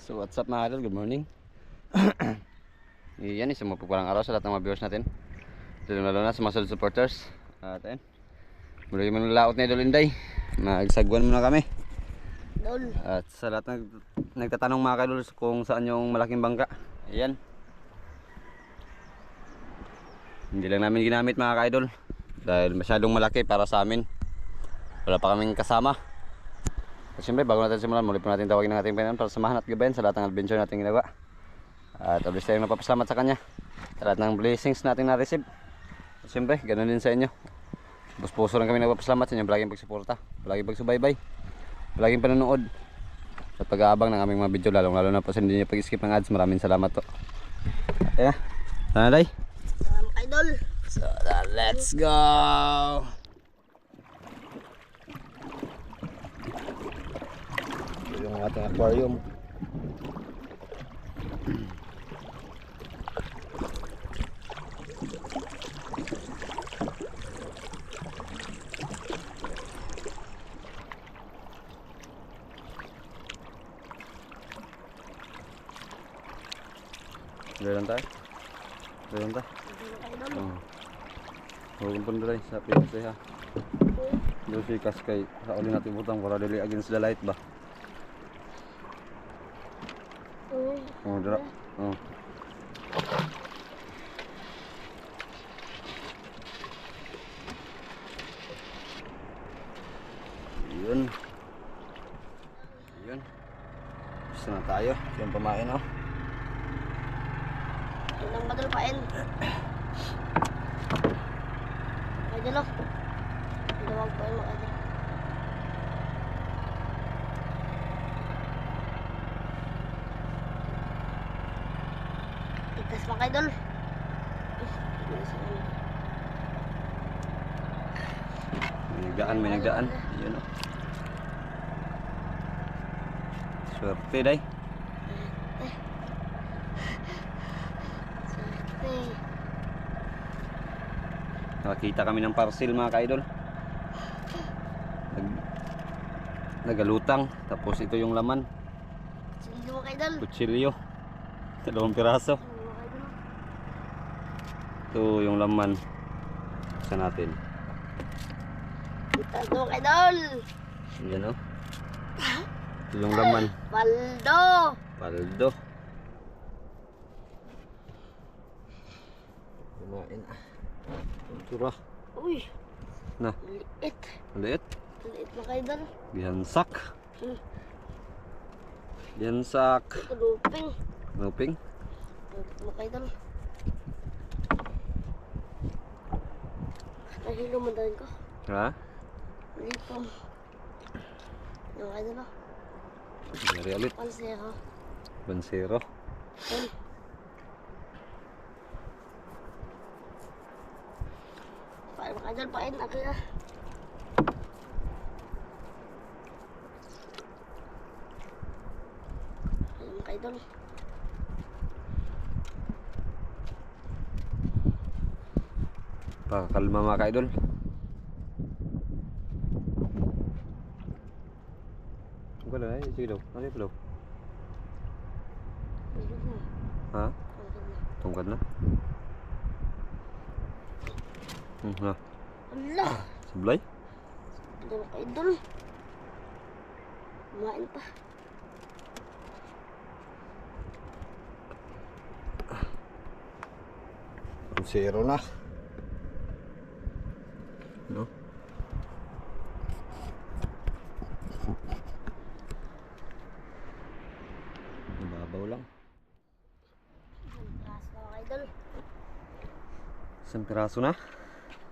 So what's up mga idol, good morning. Yan, isang mapagpalang araw sa lahat ng mga viewers natin, lalo na sa mga solid supporters. At ayun, muli mo ng laot na Idol Inday. Magsagwan muna kami. At sa lahat nagtatanong mga idol kung saan yung malaking bangka, ayan, hindi lang namin ginamit mga idol dahil masyadong malaki para sa amin. Wala pa kaming kasama. At siyempre bago natin simulan, muli po natin tawagin ng ating Panginoon para samahan at gabayan sa lahat ng adventure natin ginagawa. At always tayong napapasalamat sa Kanya sa lahat ng blessings natin na-receive. At siyempre ganoon din sa inyo. Puso lang kami nagpapasalamat sa inyo, palaging pagsuporta, palaging pagsubaybay, palaging panonood at pag-aabang ng aming mga video, lalo na po sa hindi nyo pag-skip ng ads. Maraming salamat po. Ayan, tanaday. Salamat idol. So let's go. Yung ating aquarium. Dalan tayo. Dalan tayo. Huwag pun dali sa pinasay ha. Doon si Kaskay sa uli natin butang para dili against the light ba. Oh, dara. Oh. Yun. Yun. Gusto na tayo. Yung pamain oh. Yun ang madalpain. Idol oh. Dalawang po yung mga idol. Itas mga idol. May nagdaan. Yun oh. Swerte day. Nakakita kami ng parcel mga ka-idol. Nagalutang. Tapos ito yung laman. Sige mga idol. Kutsilyo. 2 piraso. Ito yung laman. Sa natin. Itas mga idol. Yan o. Ito yung laman. Paldo. Paldo. Kumain ah. Tura. Uy. Na. Liit. Maliit. Liit mga idol. Bihansak. Bihansak. Ito luping. Luping. Mga idol. Nahilo mo dahil ko. Ha? Lipong. Yung idol oh. Dari ulit. Pansero. Bansero. Ayun. Paano mga idol pain ako na. Ayun mga idol. Pakakalma mga ka-idol. Wala na, sige daw. Ano yung daw? Ayun na. Ha? Ayun na. Tungkad na? Ha? Ala! Sablay? Ito mga idol. Kumain pa. Zero na. No? Mababaw lang. Taas na mga idol. Isang piraso na.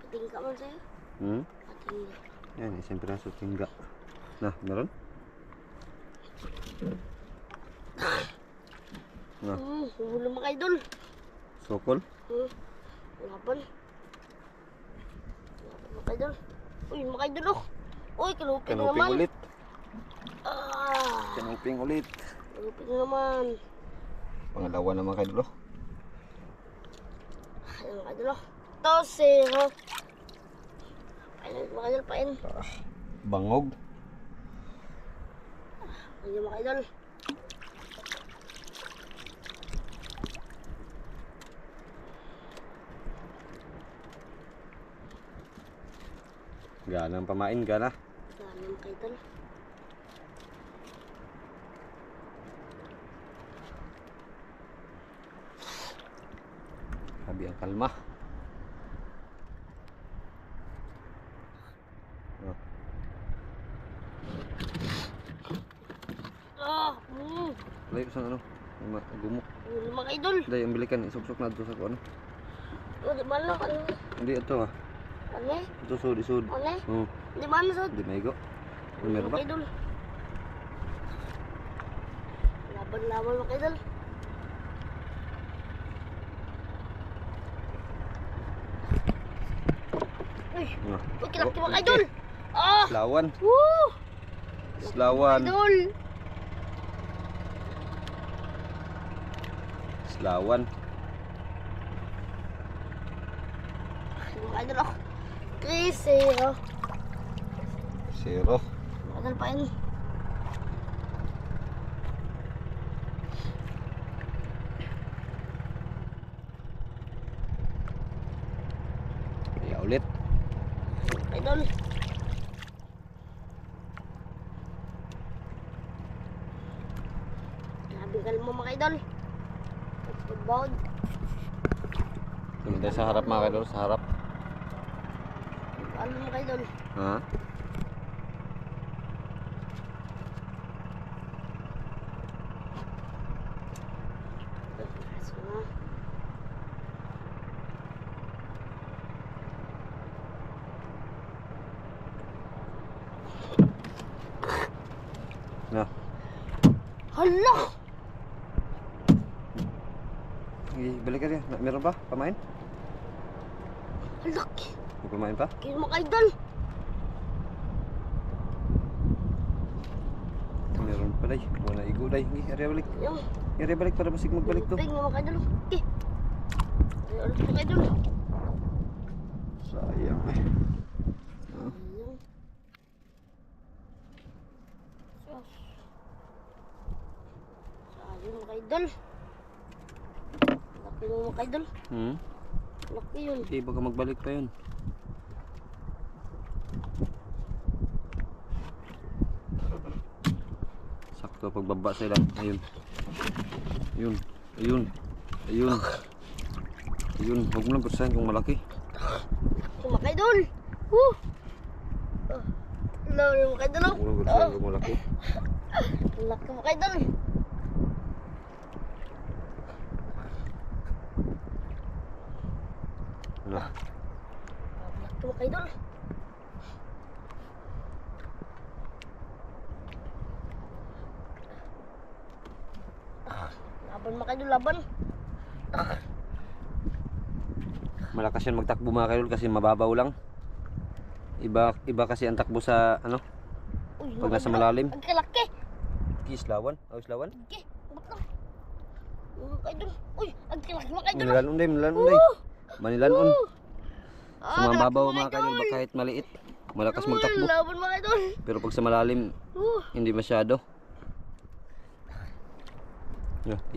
Patingka mo sa'yo. Patingka. Yan, isang piraso tingga. Nah, meron? Nah, Huli mga idol. sokol. Laban. Laban mga idol. Uy mga idol oh. Uy kanuping Kanuping naman. ulit. Ah. Kanuping ulit. Kanuping naman. Pangalawa naman kayo dulo. Ayun mga idol oh. Tosero. Ayun mga idol pain. Bangog. Ayun mga idol. Ganang pamain, gana. Dami mga idol. Grabe ang kalma. Oh. Layo sa ano? Gumok. Ulo mga idol. Dahil ang bilikan, isubsok na ito sa ano. Di ba na? Ano? Hindi ito ah. Ano? Ito sud, isud. Ano? Oo. Di ba na sa? Di maigo. Meron ba? Mga idol. Laban-laban mga idol. Uy, Ah. uy, kilaki mga idol. Ah! Slawan. Woo! Slawan. Idol. Slawan. Mga idol ako. 3-0. 0. Idol pa yun. Kaya ulit. Idol. Grabe kalmo mga idol. Pagbaud. Tumintay sa harap mga kaidol, sa harap. Ano mga idol? Ha? Aso na. Na. Hala! Balik ka rin. Meron pa? Pamain? Halaki! May pamain pa? Kaya mga idol! Meron pa day. Wala igo day. Area balik. Yung Area balik para masig magbalik to. ting mga idol. Okay. Ay, ulit mga idol. Sayang eh. Ayun. Sayang mga idol. Laki mo mga idol. Laki yun. Okay, baka magbalik pa yun. Sakto pagbaba sila. Ayun. Ayun. Ayun. Ayun. Ayun. Huwag mo lang persahan kung malaki. Mga idol. Woo! Lalo mga idol. Huwag mo lang persahan kung malaki. Laki mga idol. Ano? Laki mga idol. Laban mga idol, laban. Malakas yan magtakbo mga kaidol kasi mababaw lang. Iba kasi ang takbo sa ano, Uy, pag mga nasa idol, malalim. ang kalaki. Islawan. Oh, islawan. Okay, abot lang. Mga idol. Uy, ang kalaki mga idol. Manilanon day, manilanon day. Manilanon. Ah, Sa mababaw kalaki, mga kaidol kahit maliit, malakas Uy, magtakbo. laban mga idol. Pero pag sa malalim, hindi masyado.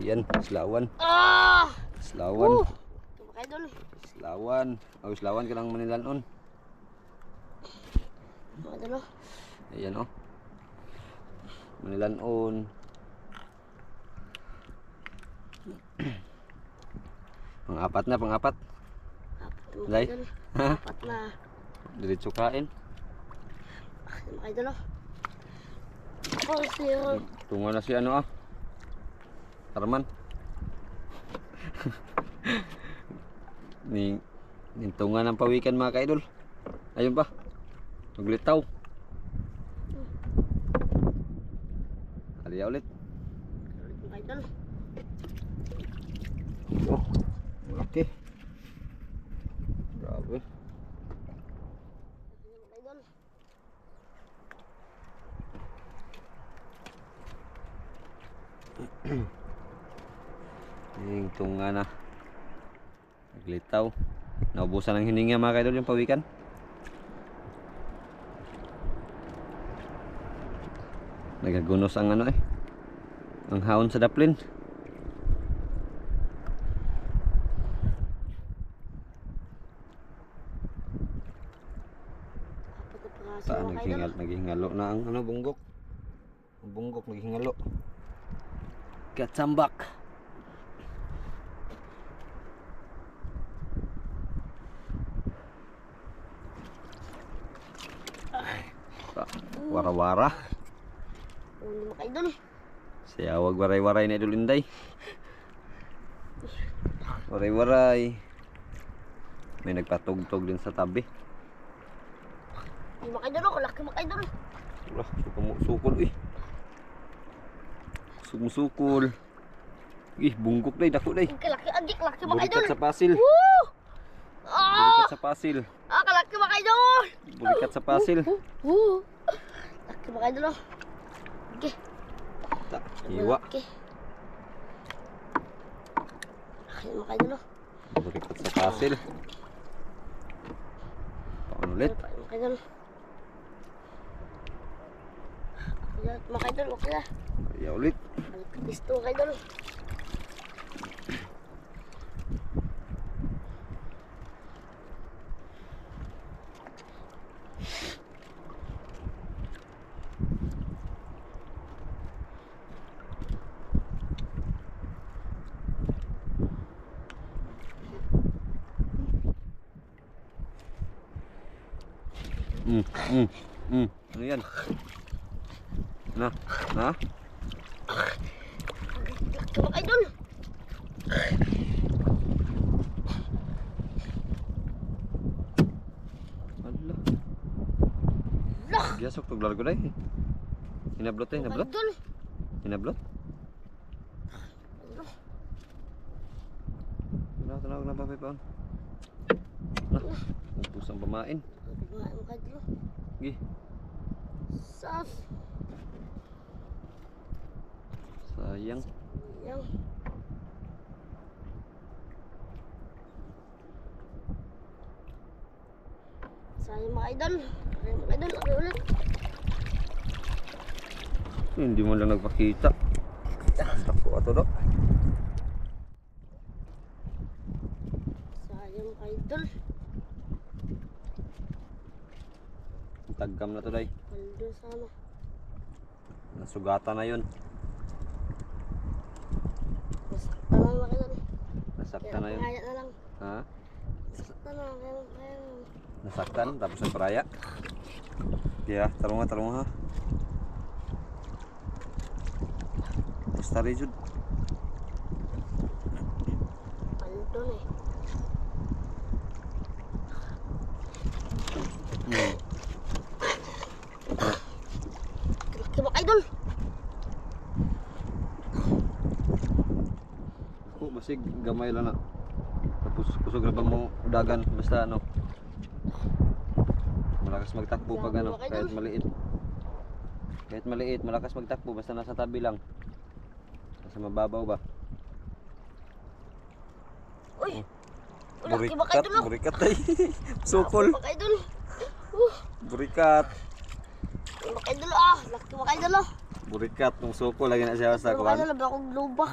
Yan, islawan. Ah! Islawan. Ito mga idol. Islawan. Oh, islawan ka lang manilanon. Mga idol. Ayan oh. Manilanon. Pang-apat na, pang-apat. Apat mga Lay? idol. Ha? Apat na. Diretso kain. Mga idol. Oh, zero. Tunga na si ano ah. Arman. Nintungan ng pawikan mga kaidol. Ayun pa. Maglitaw. Aliya ulit. Mga idol. Oh, malaki. Grabe. Mga idol. Yung tunga na. Naglitaw. Naubusan ng hininga mga kaidol yung pawikan. Nagagunos ang ano eh. Ang haon sa daplin. Apat Naghihingalo na ang ano, bunggok. Ang bunggok naghihingalo. Katsambak. Wara-wara. Huli mga idol. Sayawag waray-waray na Idol Inday. Waray-waray. May nagpatugtog din sa tabi. Huli mga idol, oh. Kalaki mga idol. Wala, sumusukol eh. Sumusukol. Ih, bunggok day, dako day. Kalaki, adik, kalaki mga idol. Burikat sa pasil. Woo! Ah! Burikat sa pasil. Kalaki mga idol. Burikat sa pasil. Woo! Kalaki mga idol, oh. Okay. Ta, iwa. Okay. Kalaki mga idol, oh. Burikat sa pasil. Paano ulit? Mga idol. Mga idol, okay na. Iya ulit. Pisto mga idol. Ano yan? Na? Laki mga idol. Ala. Lah. Giasok to largo day. Hinablot eh, Mga hinablot. idol. Hinablot. Tanaw na babay paon. Nah, upos ang pamain. Mga idol. Gi. Saf. Sayang. Yang. Sayang mga idol. Sayang mga idol. Okay ulit. Hindi mo lang nagpakita. Tako ato do. Sayang mga idol. Tagkam na to day. Paldo sana. Nasugatan na yun. Nasaktan na mga idol. Nasaktan na yun. Kaya na lang. Ha? Nasaktan na. Kaya. Nasaktan tapos nagparaya. Kaya tarunga ha. Basta rin jud. Paldo na eh. Laki mga idol. Ako basig gamay lang na. Tapos kusog ra bang mo dagan basta ano. Malakas magtakbo pag ano, kahit maliit. Kahit maliit, malakas magtakbo basta nasa tabi lang. Nasa mababaw ba? Uy. Laki mga idol. Burikat tay. Sukol. Mga idol. Burikat. Mga idol laki mga idol Burikat ng sukol lagi na siya sa Mga kuwan. idol, labi akong luba.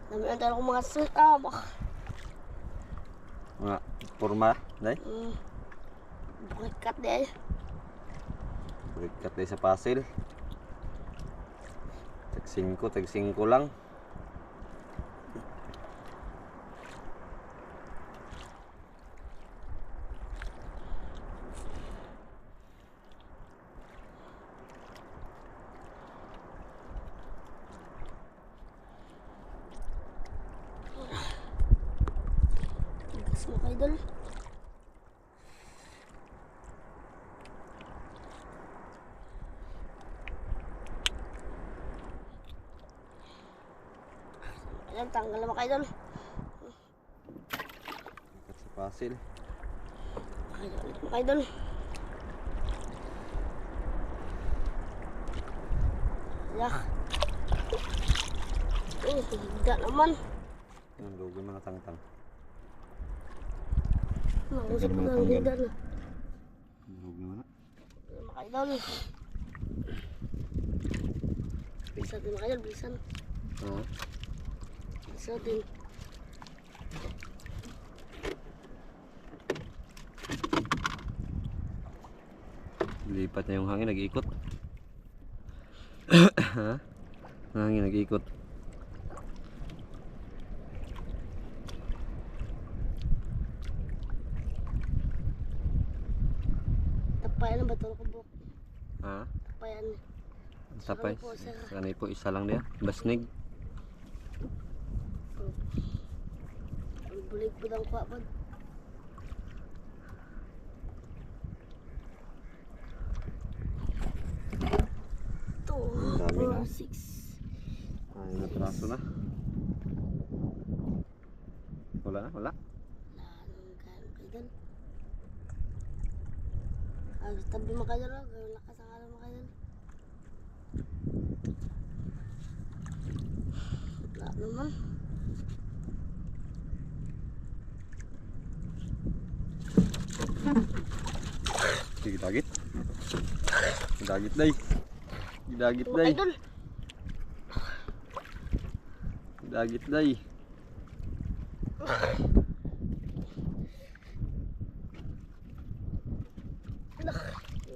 Dami ang tala kong mga sita. Mga porma, day. Burikat din. Burikat day sa pasil. Tag 5 lang. Mga idol. Ayan, tanggal na mga idol. Burikat sa pasil. Mga idol. Yak. Higda naman. Ang dugo mga tangtang. Mausap ko lang higda na. Ang dugo naman na. Mga idol. Bisa din mga idol, bisan. Oo. Bisa din. Lipat na yung hangin, nag-iikot. Ha? Hangin, nag-iikot. Tapayan ang bato ko buhok. Ha? Tapayan. Tapay. Sakali po, sir. Sakali po, isa lang din. Basnig. Ang bulig po ng kwapad. Dami na. 6. Ay, natraso na. Wala na, wala. Kaidol. Tabi mo kaidol. Lakas ang alam mo kaidol. Wala naman. Gidagit. Gidagit day. Gidagit day. Kaidol. Gidagit day.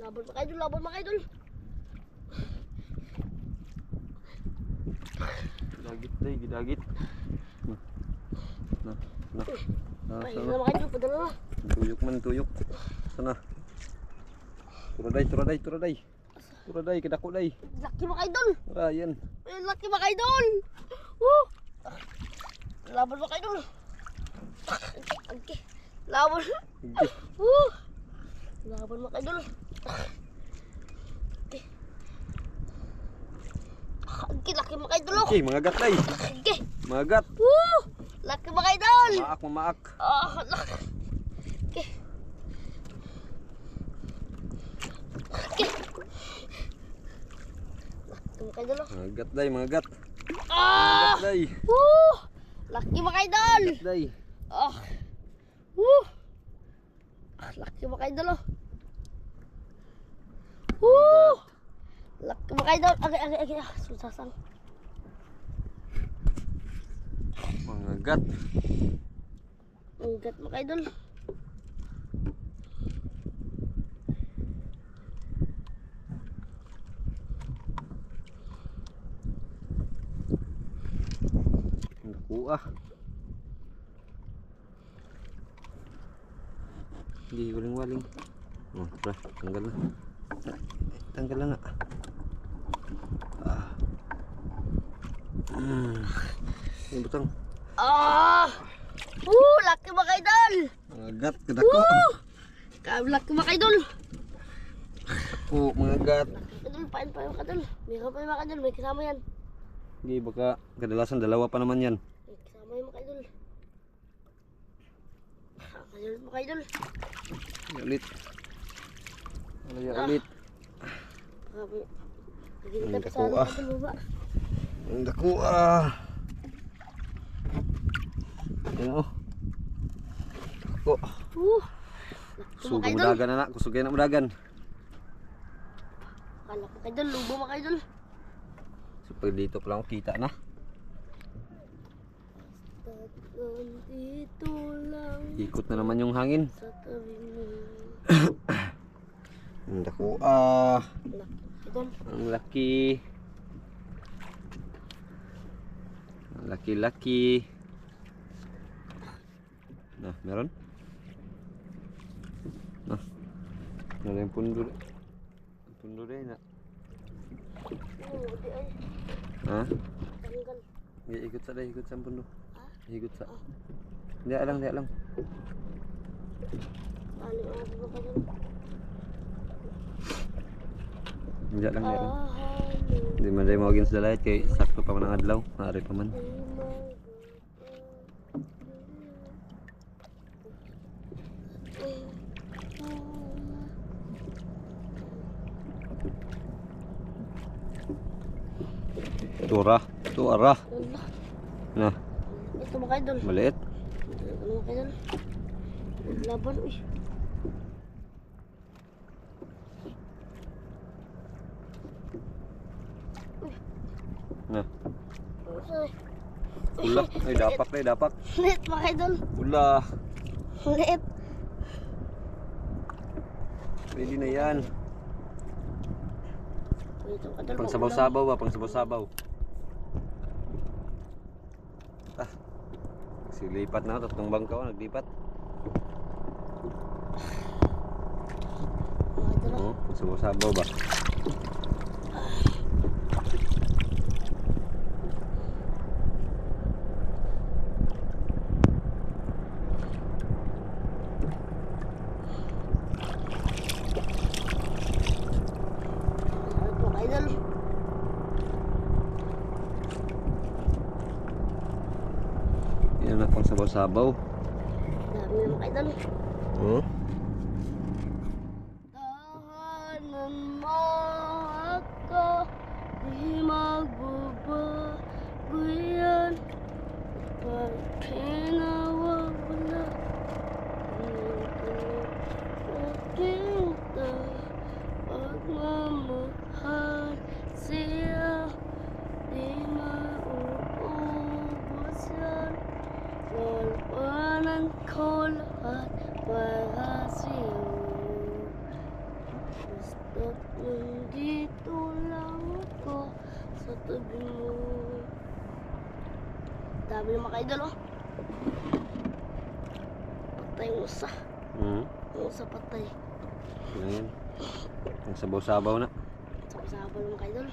Laban mo kaidol. Laban mo kaidol. Gidagit day, gidagit. Na. Mahirap Sana. naman kaidol. Padala na. Tuyok man, tuyok. Sana. Turaday, turaday, turaday. Turaday, kadako day. Laki mo kaidol. Ryan. Laki mo kaidol. Woo! Laban mo kaidol. Okay. Laban. Hindi. Woo! Laban mo kaidol. Okay. Okay, laki mo kaidol. Okay, mga gat day. Okay. Mga gat. Woo! Laki mo kaidol. Mamaak, mamaak. Laki. Okay. Okay. Laki mo kaidol. Mga gat day, mga gat. Ah! Gat day. Woo! Laki mo kaidol. Gat day. Woo! Laki mo kaidol. Woo! Laki mo kaidol. Agay. Susasang. Mga gat. Ang gat mo kaidol. Naku ah. Hindi, waling-waling. Oh, tara, tanggal na. Tanggal na nga. Ah. Yung butang. Woo! Laki mo kaidol. Mga gat, kadako. Laki mo kaidol. Ako, mga gat. Kadol, pain pa yung kadol. Meron pa yung mga kadol. May kasama yan. Hindi, baka kadalasan dalawa pa naman yan. May kasama yung mga kadol. Kadol mo kaidol. Ulit. Alaya ulit. Grabe. Naging Ang tabi dako, sa akin ah. kadol ba? Ang dako ah. Ayan oh. Dako. Woo! Laki mo Sugo mo kaidol. dagan na na. Kusugay na mo dagan. Kala ko kaidol. Lubo mo kaidol. So pag dito pa lang kita na. Dito lang Ikot na naman yung hangin. sa tabi mo. Ang dako ah. Idol. Ang laki. Ang laki-laki. Nah, meron? Nah. Ada yang pundur. Pundur deh nak. Oo, di ay. Hah? Tanggal. Ya ikut sa deh, ikut sa pundur. Ha? Ikut sa. Dia lang, dia lang. Bali ako ba kaidol? Dia lang, dia lang. Halo. Di man day mawagin sa dalayat kay sakto pa man ang adlaw. Naari pa man. Tura, tuara. Nah, Ito ba kaidol? maliit. Ano ba kaidol? Laban, uy. Nah, Usay. ulah. Ay, dapak deh, dapak. Liit ba kaidol? Ulah. Liit. Pwede na yan. Ito kadal. Pang sabaw-sabaw ba? Pang sabaw-sabaw. Ah. Silipat na. Tatlong bangka naglipat. Mga idol. Oh, pang sabaw-sabaw ba? Ito mga idol. Yan na pang sabaw-sabaw. Dami na mga idol. Oh. Tahanan mo ako, di magbabago yan. Pag pinawawala, kita pagmamahal siya, di mauubos yan. Lalwanan ko lahat para sa'yo. Basta't nandito lang ako sa tabi mo. Dami ng mga idol, oh. Patay yung usa. Hmm. Yung usa patay. Yan. Pang sabaw-sabaw na. Sabi ng mga idol.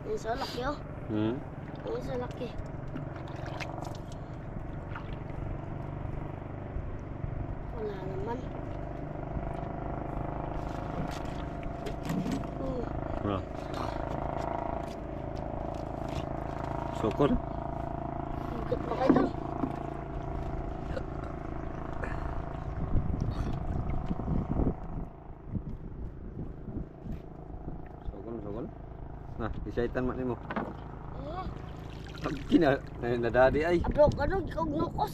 Yung isa laki, oh. Hmm. Yung isa laki. Wala naman. Ah. Sokol. Bigat mga idol. Sokol. Nah, isaitan mak nimo. Ah, Kina nadadi ay. abro ka no, ikaw gnukos.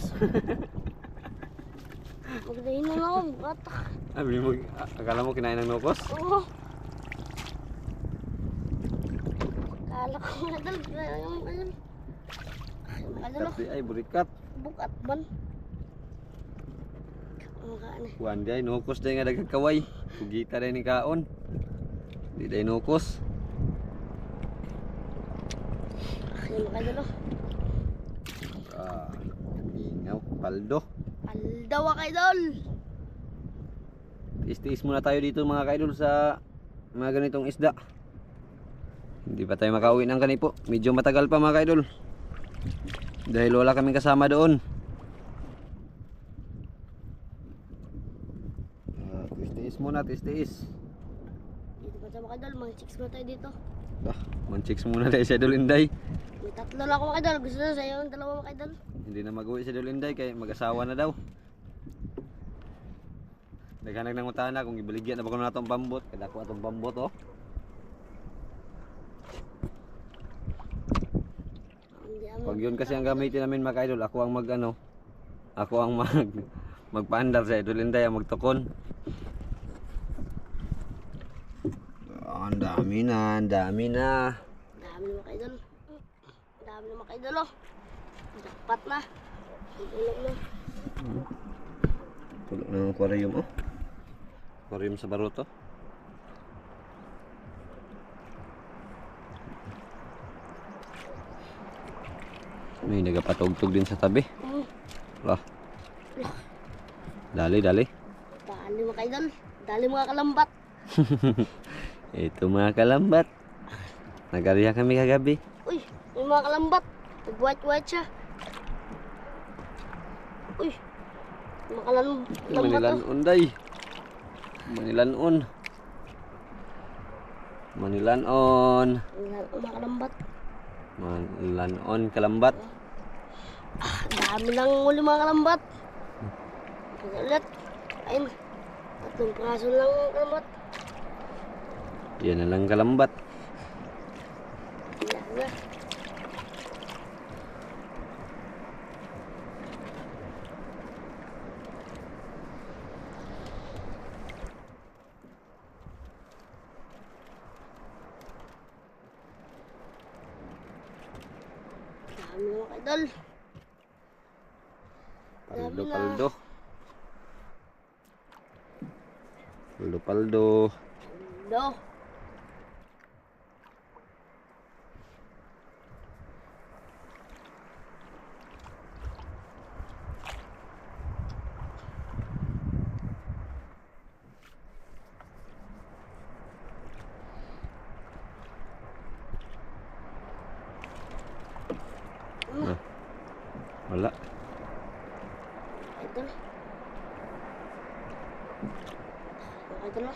Magdahin na lang ako, bata. Abi mo akala mo kinain ng nokos? Oo. Kala ko mga idol, kaya yung mga idol. Mga idol, oh. Tapi ay burikat. Bukat ban. Ang kaan eh. Kuan day nokos day nga daghang kaway. Sugita day ni kaon. Di day nokos. Yung mga idol, oh. Ah, ingaw paldo. Aldaw mga idol. Tiis-tiis muna tayo dito mga kaidol sa mga ganitong isda. Hindi pa tayo makauwi ng kanipo. Medyo matagal pa mga kaidol. Dahil wala kaming kasama doon. Tiis-tiis muna, tiis-tiis. Dito pa tayo mga idol, mga chicks mo tayo dito. Manchicks muna tayo sa Dulinday. May tatlo lang ako mga idol. Gusto na sa'yo yung dalawa mga idol. Hindi na mag-uwi sa Dulinday kaya mag-asawa na daw. Naghanag ng utana kung ibaligyan na ba ko na itong pambot. Kada ko itong pambot oh. Hindi Pag yun kasi ang gamitin namin mga idol, ako ang ako ang magpaandar sa Dulinday, ang magtukon. Ang dami na, ang dami na. Dami na mga idol. Dami na mga idol, oh. Dapat na. Tulog na. Tulog ng aquarium oh. Aquarium sa Baruto. May nagapatugtog din sa tabi. Wala. Dali. Dali mga idol. Dali mga kalambat. Ito mga kalambat. Nag-arya kami kagabi. Uy, may mga kalambat. Nag-white siya. Uy, mga kalambat, oh. Manilanon day. Manilanon. Manilanon. Mga kalambat. Manilanon kalambat. Dami lang uli mga kalambat. Ulit. Ayun. Tatlong praso lang mga kalambat. Yan na lang kalambat. Yan na. Dami mga idol. Paldo, Dami na. paldo. Paldo, paldo. No. Wala. Idol. Idol na.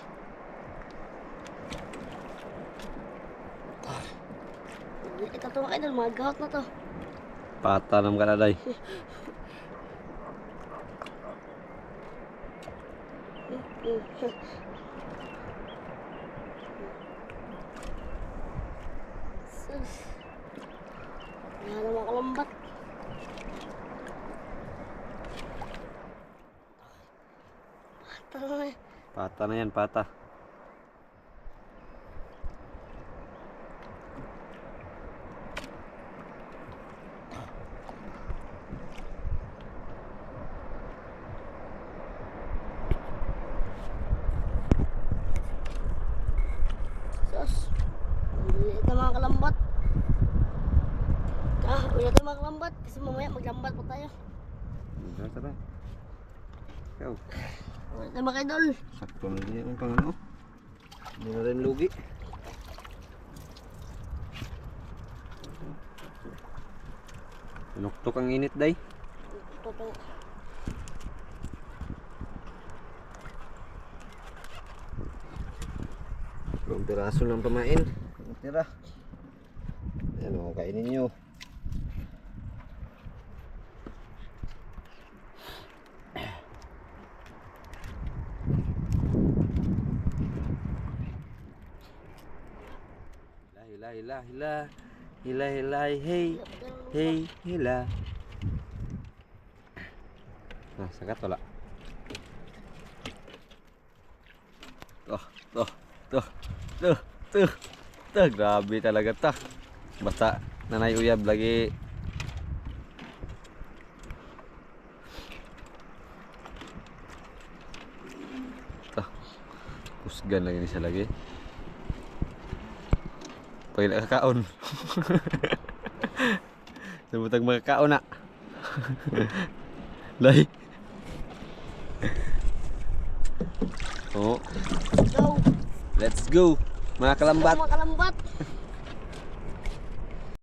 Ito to mga idol, mga gahot na to. Pata ng kaladay. Sus. Wala na mga kalambat. Pata na eh. Pata na yan, pata. Sus. Ulit na mga kalambat. Ulit na mga kalambat. Kasi mamaya maglambat pa tayo. Tara. Ikaw. Ulit na mga idol. Sakto na din yung pang ano. Hindi na rin lugi. Pinuktok ang init, day. Ito to. Ang piraso ng pamain. Tira. Ayan o, kainin nyo. Hila, hey, hila. Nah, sagat wala. Tuh, grabe talaga ta. Basta nanay uyab lagi. Tuh, kusgan lagi ni siya lagi. Pag nakakaon. Sabutang makakaon na. Lay. Oh, Go. let's go. Mga kalambat. Mga kalambat.